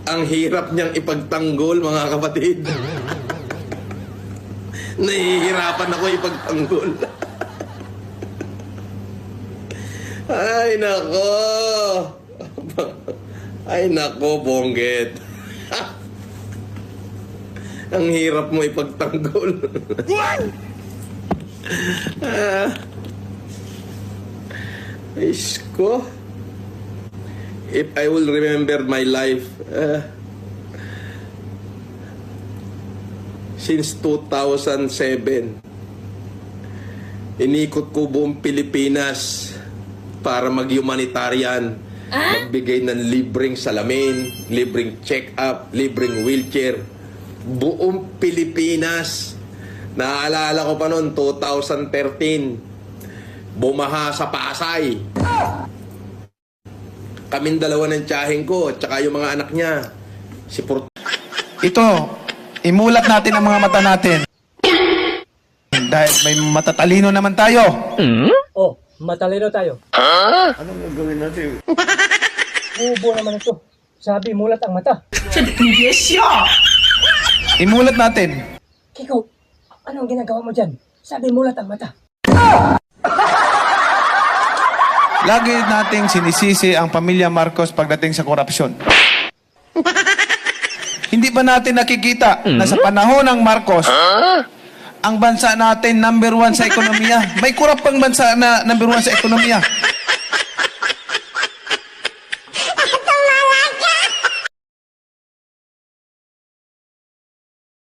Ang hirap niyang ipagtanggol, mga kapatid. Nahihirapan ako ipagtanggol. Ay, nako. Ay, nako, Bonggit. Ang hirap mo ipagtanggol. Isko. If I will remember my life, since 2007, inikot ko buong Pilipinas para mag-humanitarian, magbigay ng libreng salamin, libreng check-up, libreng wheelchair. Buong Pilipinas. Naaalala ko pa noon, 2013, bumaha sa Pasay. Kaming dalawa ng tiyaheng ko at saka yung mga anak niya. Si Ito, imulat natin ang mga mata natin. Dahil may matatalino naman tayo. Oh, matalino tayo. Anong gagawin natin? Ubo naman ito. Sabi, mulat ang mata. Imulat natin. Kiko, anong ginagawa mo dyan? Sabi, mulat ang mata. Lagi nating sinisisi ang pamilya Marcos pagdating sa korupsyon. Hindi ba natin nakikita na sa panahon ng Marcos, ang bansa natin number 1 sa ekonomiya? May korap pang bansa na number 1 sa ekonomiya.